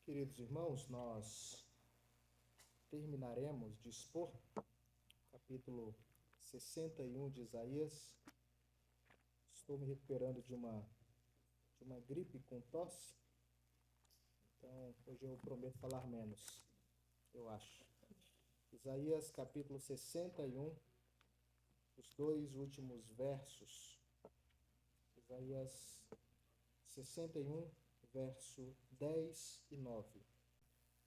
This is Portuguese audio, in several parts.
Queridos irmãos, nós terminaremos de expor o capítulo 61 de Isaías. Estou me recuperando de uma gripe com tosse, então hoje eu prometo falar menos, eu acho. Isaías capítulo 61, os dois últimos versos. Isaías 61, verso 10 e 9.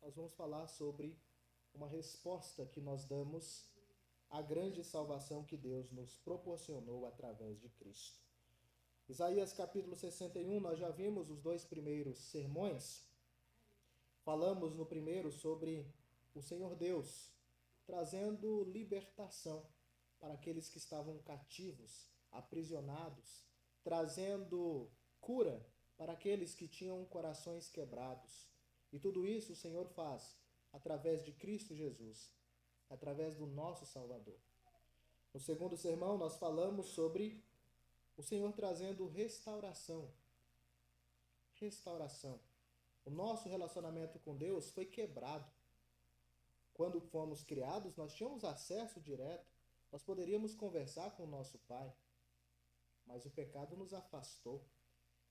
Nós vamos falar sobre uma resposta que nós damos à grande salvação que Deus nos proporcionou através de Cristo. Isaías capítulo 61, nós já vimos os dois primeiros sermões. Falamos no primeiro sobre o Senhor Deus, trazendo libertação para aqueles que estavam cativos, aprisionados, trazendo cura para aqueles que tinham corações quebrados. E tudo isso o Senhor faz através de Cristo Jesus, através do nosso Salvador. No segundo sermão, nós falamos sobre o Senhor trazendo restauração. Restauração. O nosso relacionamento com Deus foi quebrado. Quando fomos criados, nós tínhamos acesso direto. Nós poderíamos conversar com o nosso Pai. Mas o pecado nos afastou.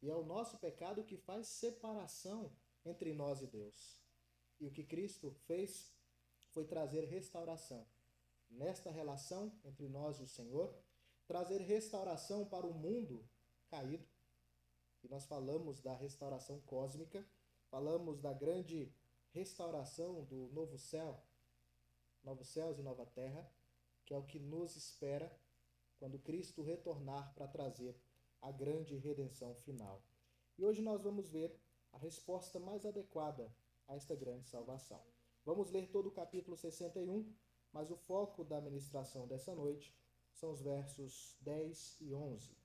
E é o nosso pecado que faz separação entre nós e Deus. E o que Cristo fez foi trazer restauração. Nesta relação entre nós e o Senhor, trazer restauração para o mundo caído. E nós falamos da restauração cósmica, falamos da grande restauração do novo céu, novos céus e nova terra, que é o que nos espera quando Cristo retornar para trazer a grande redenção final. E hoje nós vamos ver a resposta mais adequada a esta grande salvação. Vamos ler todo o capítulo 61, mas o foco da ministração dessa noite são os versos 10 e 11.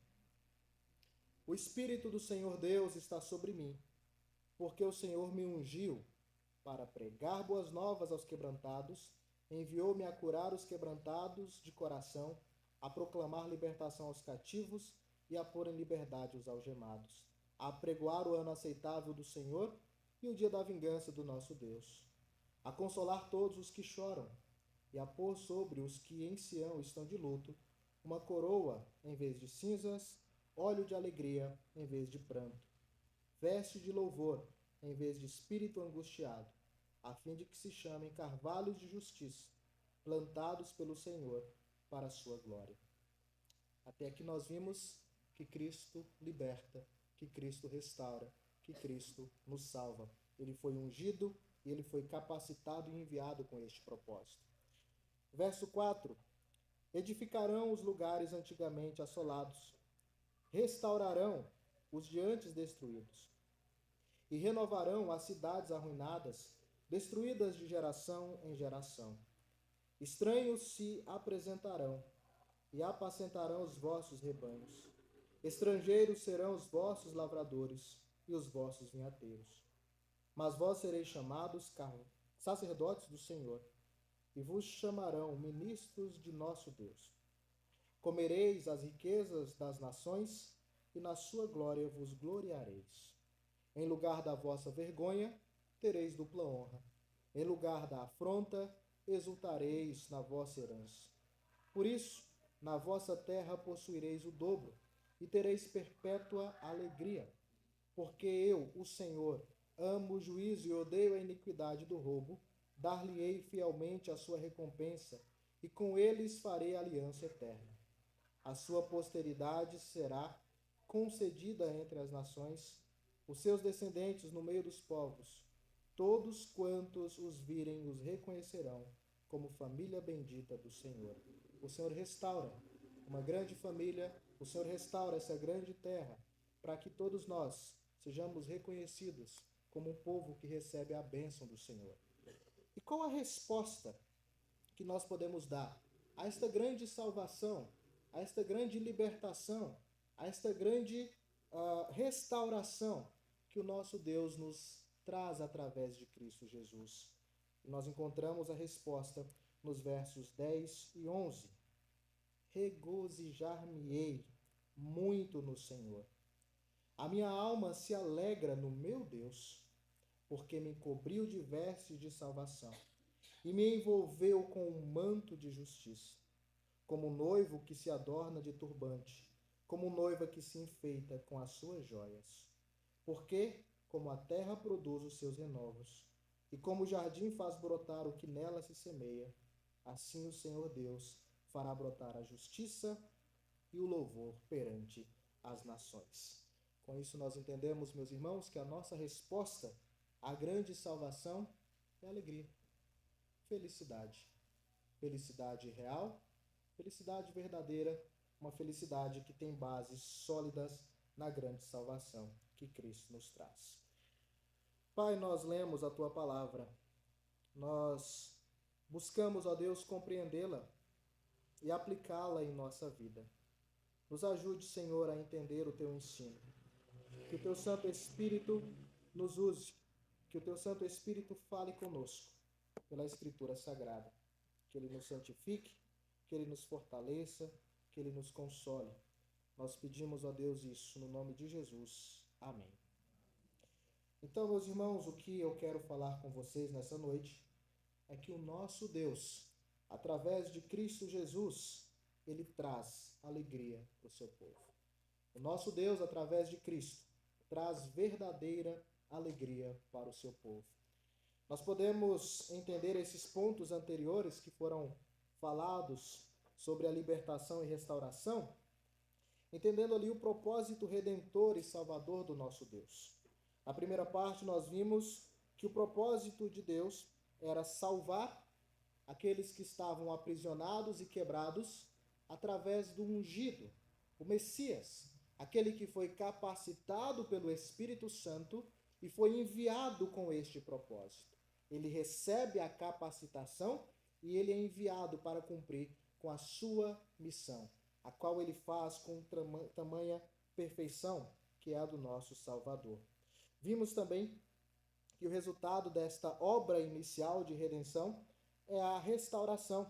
O Espírito do Senhor Deus está sobre mim, porque o Senhor me ungiu para pregar boas novas aos quebrantados, enviou-me a curar os quebrantados de coração, a proclamar libertação aos cativos e a pôr em liberdade os algemados, a apregoar o ano aceitável do Senhor e o dia da vingança do nosso Deus, a consolar todos os que choram e a pôr sobre os que em Sião estão de luto uma coroa em vez de cinzas, óleo de alegria em vez de pranto, veste de louvor em vez de espírito angustiado, a fim de que se chamem carvalhos de justiça, plantados pelo Senhor para a sua glória. Até aqui nós vimos que Cristo liberta, que Cristo restaura, que Cristo nos salva. Ele foi ungido e ele foi capacitado e enviado com este propósito. Verso 4. Edificarão os lugares antigamente assolados, restaurarão os de antes destruídos, e renovarão as cidades arruinadas, destruídas de geração em geração. Estranhos se apresentarão e apacentarão os vossos rebanhos. Estrangeiros serão os vossos lavradores e os vossos vinhateiros. Mas vós sereis chamados sacerdotes do Senhor, e vos chamarão ministros de nosso Deus. Comereis as riquezas das nações, e na sua glória vos gloriareis. Em lugar da vossa vergonha, tereis dupla honra. Em lugar da afronta, exultareis na vossa herança. Por isso, na vossa terra possuireis o dobro, e tereis perpétua alegria. Porque eu, o Senhor, amo o juízo e odeio a iniquidade do roubo, dar-lhe-ei fielmente a sua recompensa, e com eles farei aliança eterna. A sua posteridade será concedida entre as nações, os seus descendentes no meio dos povos. Todos quantos os virem os reconhecerão como família bendita do Senhor. O Senhor restaura uma grande família, o Senhor restaura essa grande terra, para que todos nós sejamos reconhecidos como um povo que recebe a bênção do Senhor. E qual a resposta que nós podemos dar a esta grande salvação, a esta grande libertação, a esta grande restauração que o nosso Deus nos traz através de Cristo Jesus? E nós encontramos a resposta nos versos 10 e 11. Regozijar-me-ei muito no Senhor. A minha alma se alegra no meu Deus, porque me cobriu de vestes de salvação e me envolveu com um manto de justiça, como noivo que se adorna de turbante, como noiva que se enfeita com as suas joias. Porque, como a terra produz os seus renovos, e como o jardim faz brotar o que nela se semeia, assim o Senhor Deus fará brotar a justiça e o louvor perante as nações. Com isso nós entendemos, meus irmãos, que a nossa resposta à grande salvação é alegria, felicidade. Felicidade real, felicidade verdadeira, uma felicidade que tem bases sólidas na grande salvação que Cristo nos traz. Pai, nós lemos a Tua palavra, nós buscamos, ó Deus, compreendê-la e aplicá-la em nossa vida. Nos ajude, Senhor, a entender o Teu ensino. Que o Teu Santo Espírito nos use, que o Teu Santo Espírito fale conosco pela Escritura Sagrada. Que Ele nos santifique, que Ele nos fortaleça, que Ele nos console. Nós pedimos a Deus isso no nome de Jesus. Amém. Então, meus irmãos, o que eu quero falar com vocês nessa noite é que o nosso Deus, através de Cristo Jesus, Ele traz alegria para o seu povo. O nosso Deus, através de Cristo, traz verdadeira alegria para o seu povo. Nós podemos entender esses pontos anteriores que foram falados sobre a libertação e restauração, entendendo ali o propósito redentor e salvador do nosso Deus. Na primeira parte, nós vimos que o propósito de Deus era salvar aqueles que estavam aprisionados e quebrados através do ungido, o Messias, aquele que foi capacitado pelo Espírito Santo e foi enviado com este propósito. Ele recebe a capacitação e ele é enviado para cumprir com a sua missão, a qual ele faz com tamanha perfeição, que é a do nosso Salvador. Vimos também que o resultado desta obra inicial de redenção é a restauração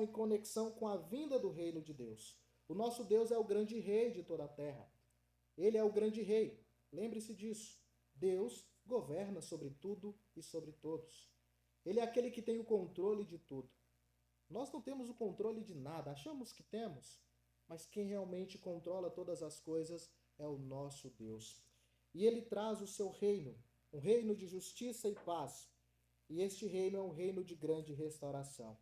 em conexão com a vinda do reino de Deus. O nosso Deus é o grande rei de toda a terra. Ele é o grande rei. Lembre-se disso. Deus governa sobre tudo e sobre todos. Ele é aquele que tem o controle de tudo. Nós não temos o controle de nada, achamos que temos, mas quem realmente controla todas as coisas é o nosso Deus. E ele traz o seu reino, um reino de justiça e paz. E este reino é um reino de grande restauração.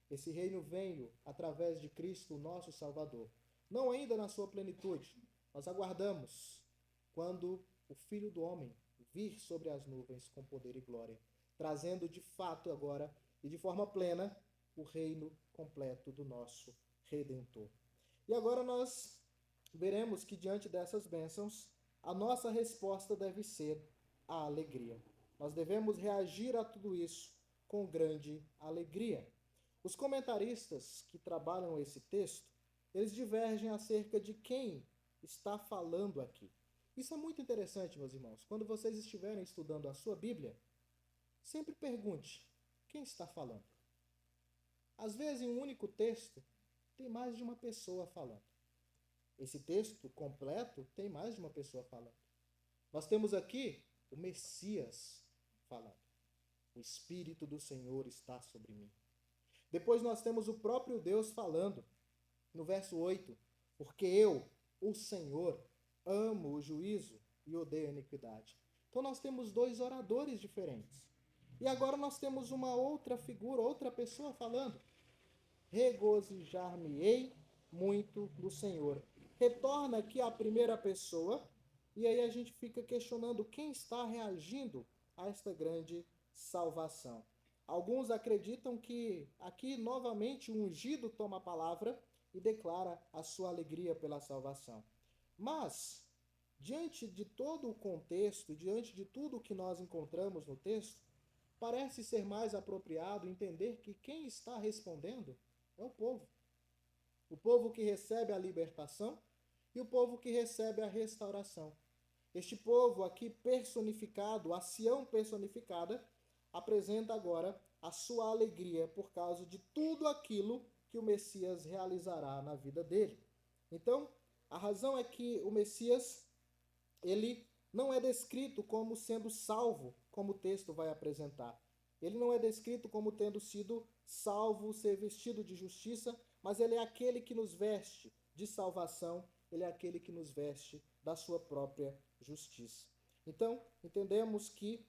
Esse reino veio através de Cristo, o nosso Salvador. Não ainda na sua plenitude. Nós aguardamos quando o Filho do Homem vir sobre as nuvens com poder e glória, trazendo de fato agora e de forma plena o reino completo do nosso Redentor. E agora nós veremos que diante dessas bênçãos, a nossa resposta deve ser a alegria. Nós devemos reagir a tudo isso com grande alegria. Os comentaristas que trabalham esse texto, eles divergem acerca de quem está falando aqui. Isso é muito interessante, meus irmãos. Quando vocês estiverem estudando a sua Bíblia, sempre pergunte, quem está falando? Às vezes, em um único texto, tem mais de uma pessoa falando. Esse texto completo tem mais de uma pessoa falando. Nós temos aqui o Messias falando. O Espírito do Senhor está sobre mim. Depois nós temos o próprio Deus falando, no verso 8, porque eu, o Senhor, amo o juízo e odeio a iniquidade. Então nós temos dois oradores diferentes. E agora nós temos uma outra figura, outra pessoa falando. Regozijar-me-ei muito no Senhor. Retorna aqui a primeira pessoa, e aí a gente fica questionando quem está reagindo a esta grande salvação. Alguns acreditam que aqui novamente o ungido toma a palavra e declara a sua alegria pela salvação. Mas, diante de todo o contexto, diante de tudo o que nós encontramos no texto, parece ser mais apropriado entender que quem está respondendo é o povo. O povo que recebe a libertação e o povo que recebe a restauração. Este povo aqui personificado, a Sião personificada, apresenta agora a sua alegria por causa de tudo aquilo que o Messias realizará na vida dele. Então, a razão é que o Messias, ele não é descrito como sendo salvo, como o texto vai apresentar. Ele não é descrito como tendo sido salvo, ser vestido de justiça, mas ele é aquele que nos veste de salvação, ele é aquele que nos veste da sua própria justiça. Então, entendemos que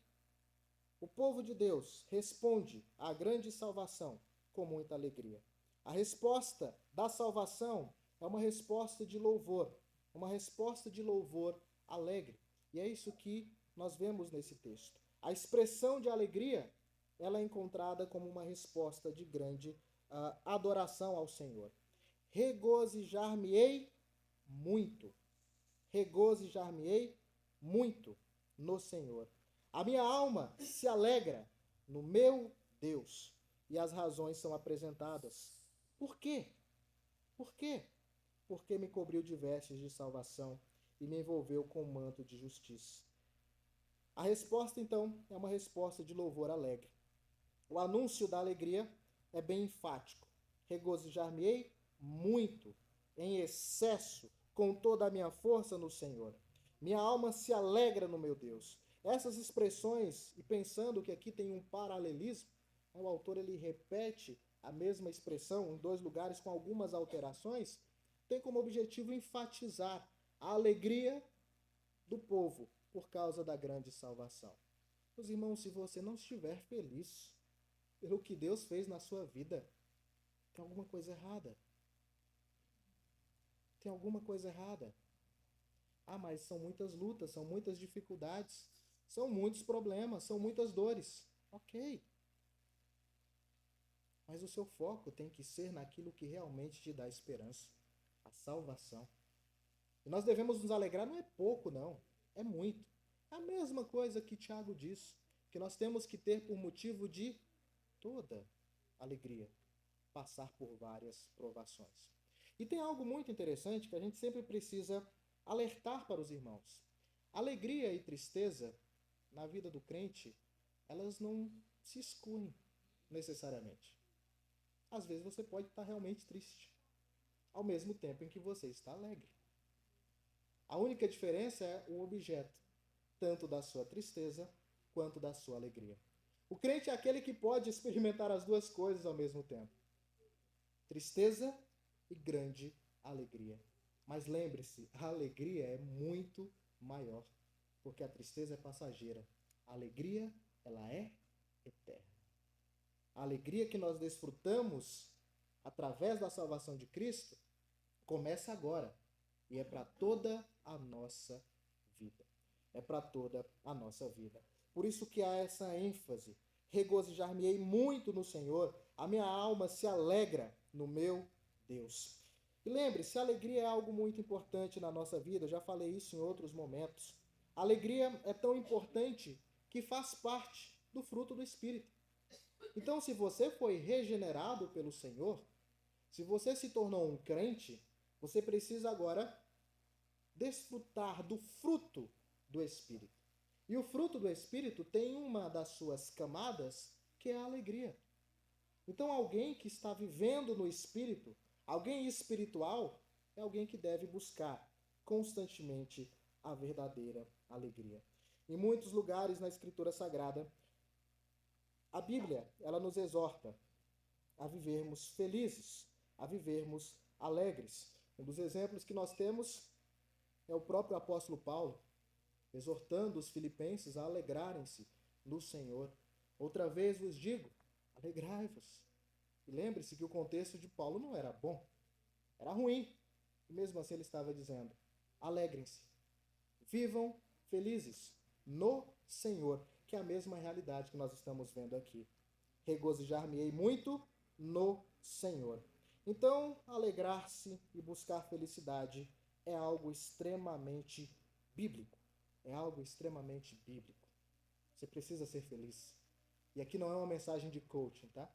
o povo de Deus responde à grande salvação com muita alegria. A resposta da salvação é uma resposta de louvor, uma resposta de louvor alegre. E é isso que nós vemos nesse texto. A expressão de alegria, ela é encontrada como uma resposta de grande adoração ao Senhor. Regozijar-me-ei muito. Regozijar-me-ei muito no Senhor. A minha alma se alegra no meu Deus. E as razões são apresentadas. Por quê? Por quê? Porque me cobriu de vestes de salvação e me envolveu com um manto de justiça. A resposta, então, é uma resposta de louvor alegre. O anúncio da alegria é bem enfático. Regozijar-me-ei muito, em excesso, com toda a minha força no Senhor. Minha alma se alegra no meu Deus. Essas expressões, e pensando que aqui tem um paralelismo, o autor ele repete a mesma expressão em dois lugares com algumas alterações, tem como objetivo enfatizar a alegria do povo por causa da grande salvação. Meus irmãos, se você não estiver feliz pelo que Deus fez na sua vida, tem alguma coisa errada. Tem alguma coisa errada. Ah, mas são muitas lutas, são muitas dificuldades, são muitos problemas, são muitas dores. Ok. Mas o seu foco tem que ser naquilo que realmente te dá esperança, a salvação. E nós devemos nos alegrar, não é pouco, não, é muito. É a mesma coisa que Tiago diz, que nós temos que ter por motivo de toda alegria, passar por várias provações. E tem algo muito interessante que a gente sempre precisa alertar para os irmãos. Alegria e tristeza, na vida do crente, elas não se excluem necessariamente. Às vezes você pode estar realmente triste, ao mesmo tempo em que você está alegre. A única diferença é o objeto, tanto da sua tristeza quanto da sua alegria. O crente é aquele que pode experimentar as duas coisas ao mesmo tempo. Tristeza e grande alegria. Mas lembre-se, a alegria é muito maior, porque a tristeza é passageira. A alegria, ela é eterna. A alegria que nós desfrutamos através da salvação de Cristo começa agora e é para toda a nossa vida. É para toda a nossa vida. Por isso que há essa ênfase. Regozijar-me-ei muito no Senhor, a minha alma se alegra no meu Deus. E lembre-se, a alegria é algo muito importante na nossa vida, eu já falei isso em outros momentos. A alegria é tão importante que faz parte do fruto do Espírito. Então, se você foi regenerado pelo Senhor, se você se tornou um crente, você precisa agora desfrutar do fruto do Espírito. E o fruto do Espírito tem uma das suas camadas que é a alegria. Então, alguém que está vivendo no Espírito, alguém espiritual, é alguém que deve buscar constantemente a verdadeira alegria. Em muitos lugares na Escritura Sagrada, a Bíblia, ela nos exorta a vivermos felizes, a vivermos alegres. Um dos exemplos que nós temos é o próprio apóstolo Paulo, exortando os filipenses a alegrarem-se no Senhor. Outra vez vos digo, alegrai-vos. E lembre-se que o contexto de Paulo não era bom, era ruim. E mesmo assim ele estava dizendo, alegrem-se, vivam felizes no Senhor, que é a mesma realidade que nós estamos vendo aqui. Regozijar-me-ei muito no Senhor. Então, alegrar-se e buscar felicidade é algo extremamente bíblico. É algo extremamente bíblico. Você precisa ser feliz. E aqui não é uma mensagem de coaching, tá?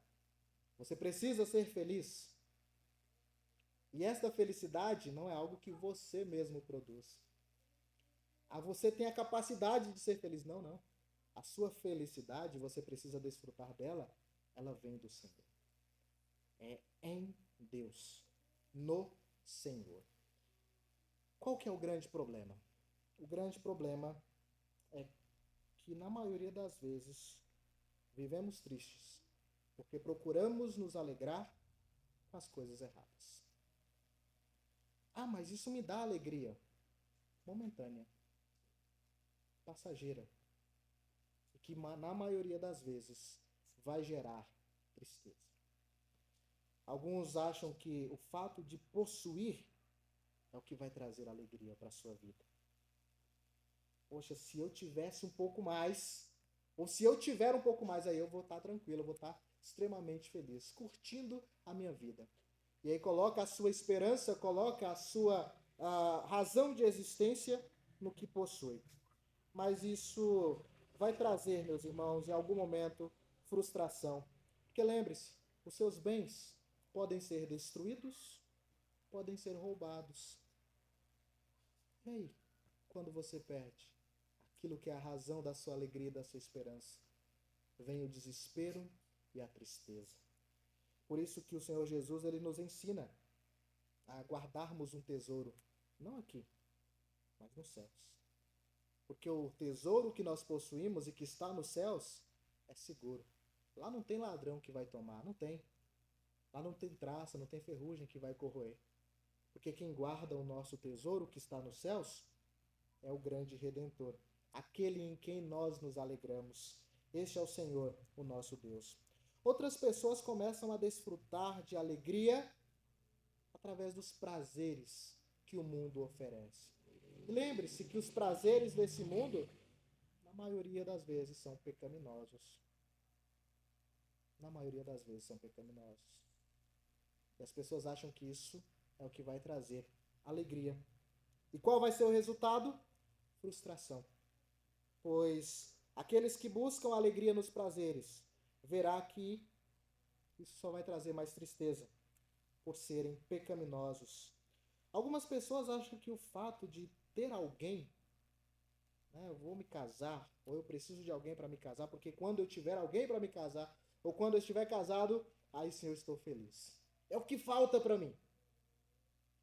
Você precisa ser feliz. E esta felicidade não é algo que você mesmo produz. Ah, você tem a capacidade de ser feliz. Não, não. A sua felicidade, você precisa desfrutar dela, ela vem do Senhor. É em Deus, no Senhor. Qual que é o grande problema? O grande problema que, na maioria das vezes, vivemos tristes, porque procuramos nos alegrar com as coisas erradas. Ah, mas isso me dá alegria. Momentânea, passageira, e que na maioria das vezes vai gerar tristeza. Alguns acham que o fato de possuir é o que vai trazer alegria para a sua vida. Poxa, se eu tivesse um pouco mais, ou se eu tiver um pouco mais, aí eu vou estar tranquilo, eu vou estar extremamente feliz, curtindo a minha vida. E aí coloca a sua esperança, coloca a sua razão de existência no que possui. Mas isso vai trazer, meus irmãos, em algum momento, frustração. Porque lembre-se, os seus bens podem ser destruídos, podem ser roubados. E aí, quando você perde aquilo que é a razão da sua alegria e da sua esperança, vem o desespero e a tristeza. Por isso que o Senhor Jesus ele nos ensina a guardarmos um tesouro, não aqui, mas nos céus. Porque o tesouro que nós possuímos e que está nos céus é seguro. Lá não tem ladrão que vai tomar, não tem. Lá não tem traça, não tem ferrugem que vai corroer. Porque quem guarda o nosso tesouro que está nos céus é o grande Redentor, aquele em quem nós nos alegramos. Este é o Senhor, o nosso Deus. Outras pessoas começam a desfrutar de alegria através dos prazeres que o mundo oferece. E lembre-se que os prazeres desse mundo, na maioria das vezes, são pecaminosos. Na maioria das vezes são pecaminosos. E as pessoas acham que isso é o que vai trazer alegria. E qual vai ser o resultado? Frustração. Pois aqueles que buscam alegria nos prazeres, verá que isso só vai trazer mais tristeza, por serem pecaminosos. Algumas pessoas acham que o fato de ter alguém, eu vou me casar, ou eu preciso de alguém para me casar, porque quando eu tiver alguém para me casar, ou quando eu estiver casado, aí sim eu estou feliz. É o que falta para mim.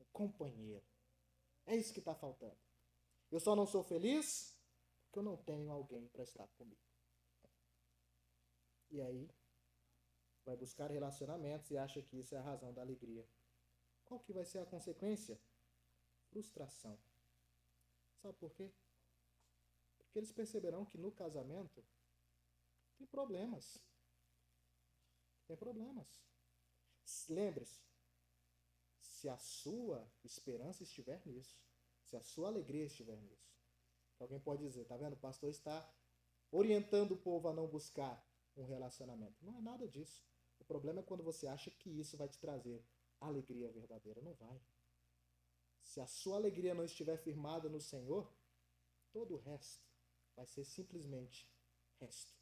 Um companheiro. É isso que está faltando. Eu só não sou feliz porque eu não tenho alguém para estar comigo. E aí, vai buscar relacionamentos e acha que isso é a razão da alegria. Qual que vai ser a consequência? Frustração. Sabe por quê? Porque eles perceberão que no casamento tem problemas. Tem problemas. Lembre-se, se a sua esperança estiver nisso, se a sua alegria estiver nisso, alguém pode dizer, tá vendo? O pastor está orientando o povo a não buscar um relacionamento. Não é nada disso. O problema é quando você acha que isso vai te trazer alegria verdadeira. Não vai. Se a sua alegria não estiver firmada no Senhor, todo o resto vai ser simplesmente resto.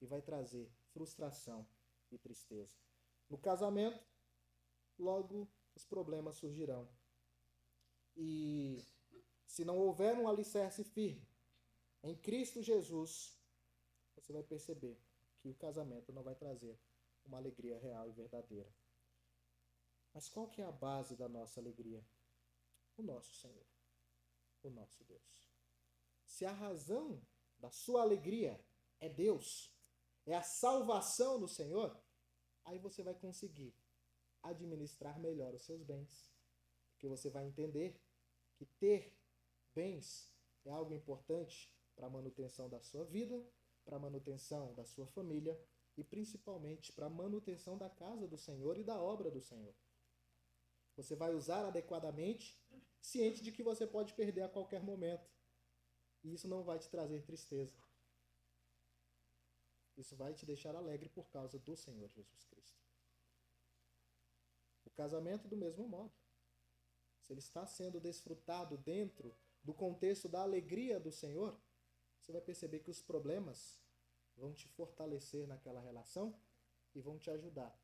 E vai trazer frustração e tristeza. No casamento, logo os problemas surgirão. E se não houver um alicerce firme em Cristo Jesus, você vai perceber que o casamento não vai trazer uma alegria real e verdadeira. Mas qual que é a base da nossa alegria? O nosso Senhor, o nosso Deus. Se a razão da sua alegria é Deus, é a salvação do Senhor, aí você vai conseguir administrar melhor os seus bens. Porque você vai entender que ter bens é algo importante para a manutenção da sua vida, para a manutenção da sua família e principalmente para a manutenção da casa do Senhor e da obra do Senhor. Você vai usar adequadamente, ciente de que você pode perder a qualquer momento. E isso não vai te trazer tristeza. Isso vai te deixar alegre por causa do Senhor Jesus Cristo. O casamento do mesmo modo. Se ele está sendo desfrutado dentro do contexto da alegria do Senhor, você vai perceber que os problemas vão te fortalecer naquela relação e vão te ajudar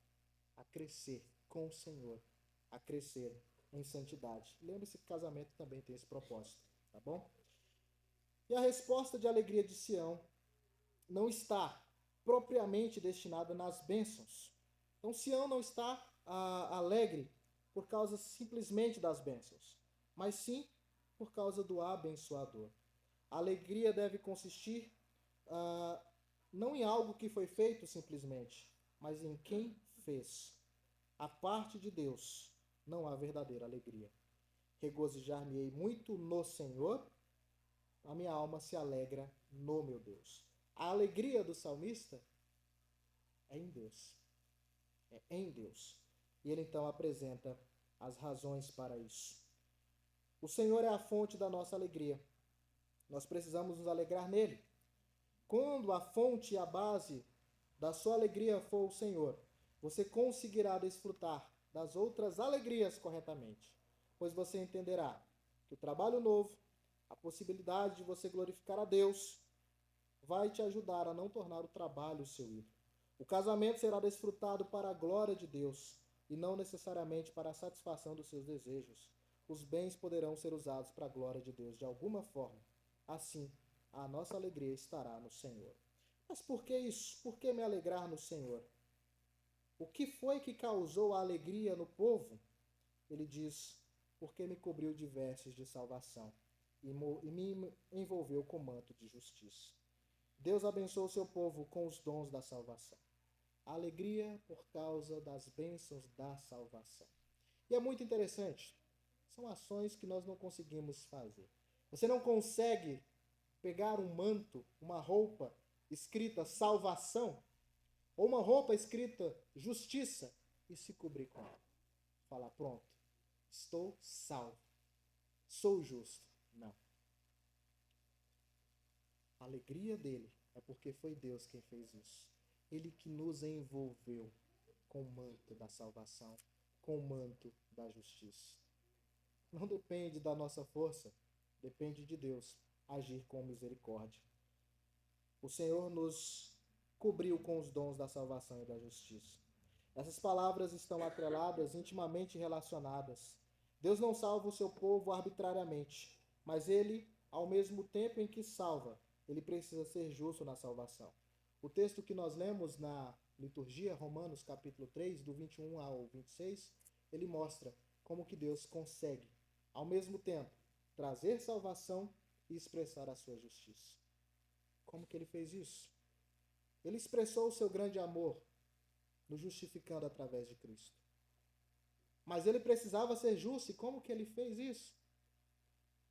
a crescer com o Senhor, a crescer em santidade. Lembre-se que casamento também tem esse propósito, tá bom? E a resposta de alegria de Sião não está propriamente destinada nas bênçãos. Então Sião não está alegre por causa simplesmente das bênçãos, mas sim por causa do abençoador. A alegria deve consistir não em algo que foi feito simplesmente, mas em quem fez. A parte de Deus não há verdadeira alegria. Regozijar-me-ei muito no Senhor, a minha alma se alegra no meu Deus. A alegria do salmista é em Deus. É em Deus. E ele então apresenta as razões para isso. O Senhor é a fonte da nossa alegria. Nós precisamos nos alegrar nele. Quando a fonte e a base da sua alegria for o Senhor, você conseguirá desfrutar das outras alegrias corretamente, pois você entenderá que o trabalho novo, a possibilidade de você glorificar a Deus, vai te ajudar a não tornar o trabalho o seu ídolo. O casamento será desfrutado para a glória de Deus e não necessariamente para a satisfação dos seus desejos. Os bens poderão ser usados para a glória de Deus de alguma forma. Assim, a nossa alegria estará no Senhor. Mas por que isso? Por que me alegrar no Senhor? O que foi que causou a alegria no povo? Ele diz, porque me cobriu de vestes de salvação e me envolveu com manto de justiça. Deus abençoou o seu povo com os dons da salvação. A alegria por causa das bênçãos da salvação. E é muito interessante. São ações que nós não conseguimos fazer. Você não consegue pegar um manto, uma roupa escrita salvação, ou uma roupa escrita justiça, e se cobrir com ela. Falar, pronto, estou salvo, sou justo. Não. A alegria dele é porque foi Deus quem fez isso. Ele que nos envolveu com o manto da salvação, com o manto da justiça. Não depende da nossa força, depende de Deus agir com misericórdia. O Senhor nos cobriu com os dons da salvação e da justiça. Essas palavras estão atreladas, intimamente relacionadas. Deus não salva o seu povo arbitrariamente, mas ele, ao mesmo tempo em que salva, ele precisa ser justo na salvação. O texto que nós lemos na liturgia, Romanos capítulo 3, do 21 ao 26, ele mostra como que Deus consegue, ao mesmo tempo, trazer salvação e expressar a sua justiça. Como que ele fez isso? Ele expressou o seu grande amor, nos justificando através de Cristo. Mas ele precisava ser justo, e como que ele fez isso?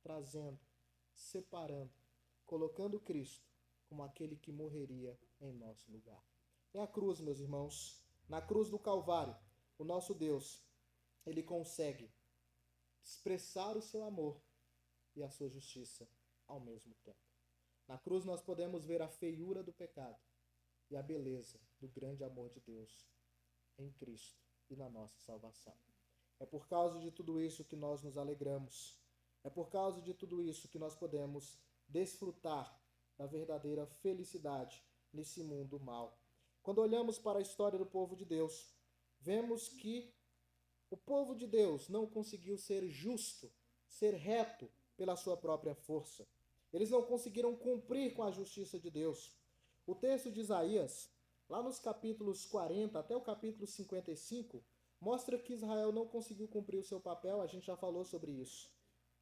Trazendo, separando, colocando Cristo como aquele que morreria em nosso lugar. É a cruz, meus irmãos. Na cruz do Calvário, o nosso Deus, ele consegue expressar o seu amor e a sua justiça ao mesmo tempo. Na cruz nós podemos ver a feiura do pecado e a beleza do grande amor de Deus em Cristo e na nossa salvação. É por causa de tudo isso que nós nos alegramos. É por causa de tudo isso que nós podemos desfrutar da verdadeira felicidade nesse mundo mau. Quando olhamos para a história do povo de Deus, vemos que o povo de Deus não conseguiu ser justo, ser reto pela sua própria força. Eles não conseguiram cumprir com a justiça de Deus. O texto de Isaías, lá nos capítulos 40 até o capítulo 55, mostra que Israel não conseguiu cumprir o seu papel, a gente já falou sobre isso.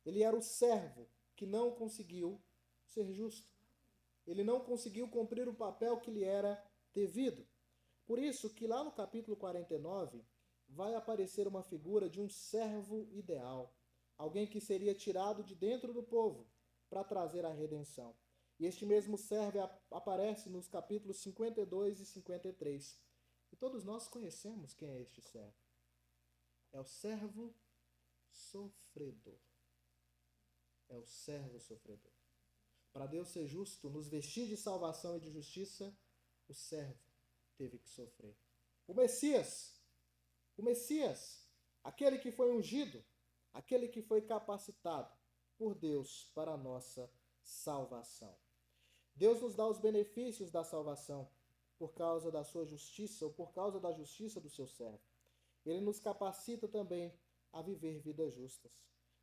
Ele era o servo que não conseguiu ser justo. Ele não conseguiu cumprir o papel que lhe era devido. Por isso que lá no capítulo 49 vai aparecer uma figura de um servo ideal, alguém que seria tirado de dentro do povo para trazer a redenção. E este mesmo servo aparece nos capítulos 52 e 53. E todos nós conhecemos quem é este servo. É o servo sofredor. É o servo sofredor. Para Deus ser justo, nos vestir de salvação e de justiça, o servo teve que sofrer. O Messias, aquele que foi ungido, aquele que foi capacitado por Deus para a nossa salvação. Deus nos dá os benefícios da salvação por causa da sua justiça ou por causa da justiça do seu servo. Ele nos capacita também a viver vidas justas.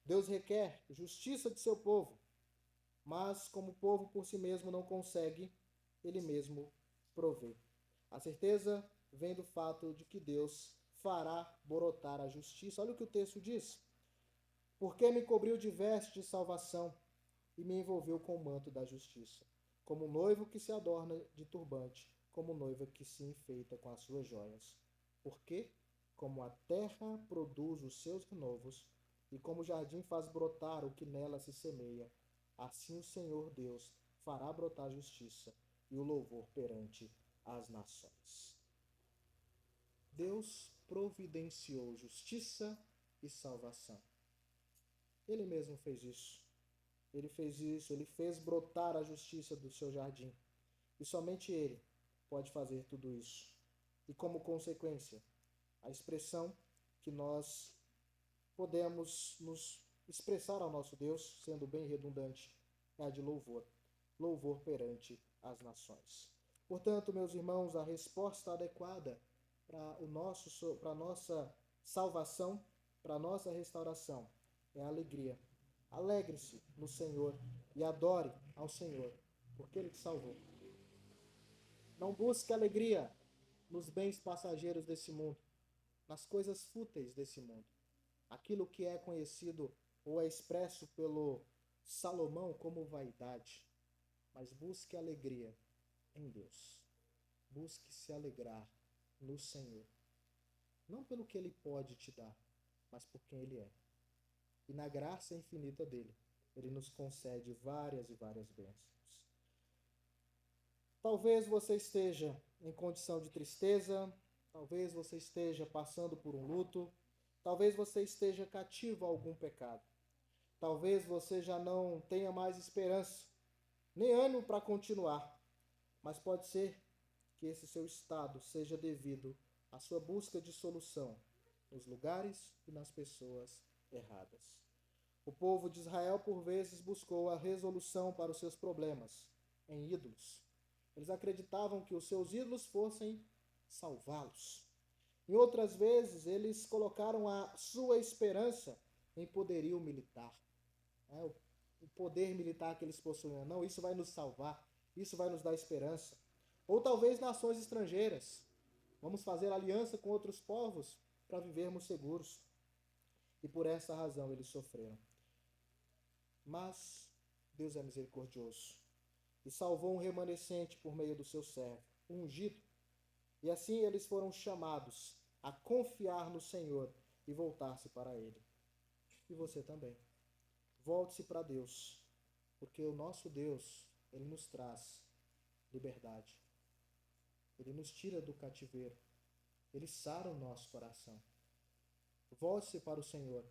Deus requer justiça de seu povo, mas como o povo por si mesmo não consegue, ele mesmo provê. A certeza vem do fato de que Deus fará brotar a justiça. Olha o que o texto diz. Porque me cobriu de vestes de salvação e me envolveu com o manto da justiça. como noivo que se adorna de turbante, como noiva que se enfeita com as suas joias. Porque, como a terra produz os seus renovos, e como o jardim faz brotar o que nela se semeia, assim o Senhor Deus fará brotar a justiça e o louvor perante as nações. Deus providenciou justiça e salvação. Ele mesmo fez isso. Ele fez isso, ele fez brotar a justiça do seu jardim. E somente ele pode fazer tudo isso. E como consequência, a expressão que nós podemos nos expressar ao nosso Deus, sendo bem redundante, é a de louvor. Louvor perante as nações. Portanto, meus irmãos, a resposta adequada para a nossa salvação, para a nossa restauração, é a alegria. Alegre-se no Senhor e adore ao Senhor, porque Ele te salvou. Não busque alegria nos bens passageiros desse mundo, nas coisas fúteis desse mundo. Aquilo que é conhecido ou é expresso pelo Salomão como vaidade. Mas busque alegria em Deus. Busque se alegrar no Senhor. Não pelo que Ele pode te dar, mas por quem Ele é. E na graça infinita dele, ele nos concede várias e várias bênçãos. Talvez você esteja em condição de tristeza, talvez você esteja passando por um luto, talvez você esteja cativo a algum pecado. Talvez você já não tenha mais esperança, nem ânimo para continuar, mas pode ser que esse seu estado seja devido à sua busca de solução nos lugares e nas pessoas erradas. O povo de Israel, por vezes, buscou a resolução para os seus problemas em ídolos. Eles acreditavam que os seus ídolos fossem salvá-los. Em outras vezes, eles colocaram a sua esperança em poderio militar. O poder militar que eles possuíam. Não, isso vai nos salvar, isso vai nos dar esperança. Ou talvez nações estrangeiras. Vamos fazer aliança com outros povos para vivermos seguros. E por essa razão eles sofreram. Mas Deus é misericordioso e salvou um remanescente por meio do seu servo, o ungido. E assim eles foram chamados a confiar no Senhor e voltar-se para Ele. E você também. Volte-se para Deus, porque o nosso Deus, Ele nos traz liberdade. Ele nos tira do cativeiro. Ele sara o nosso coração. Volte-se para o Senhor,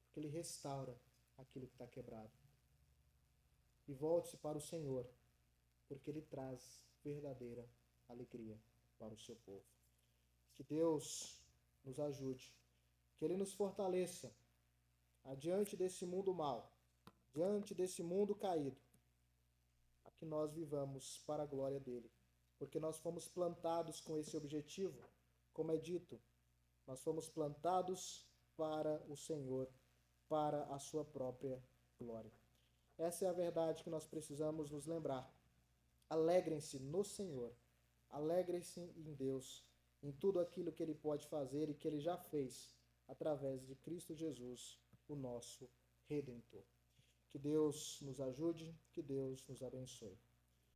porque Ele restaura aquilo que está quebrado. E volte-se para o Senhor, porque Ele traz verdadeira alegria para o seu povo. Que Deus nos ajude, que Ele nos fortaleça adiante desse mundo mau, diante desse mundo caído, a que nós vivamos para a glória dEle, porque nós fomos plantados com esse objetivo, como é dito, nós fomos plantados para o Senhor, para a sua própria glória. Essa é a verdade que nós precisamos nos lembrar. Alegrem-se no Senhor, alegrem-se em Deus, em tudo aquilo que Ele pode fazer e que Ele já fez através de Cristo Jesus, o nosso Redentor. Que Deus nos ajude, que Deus nos abençoe.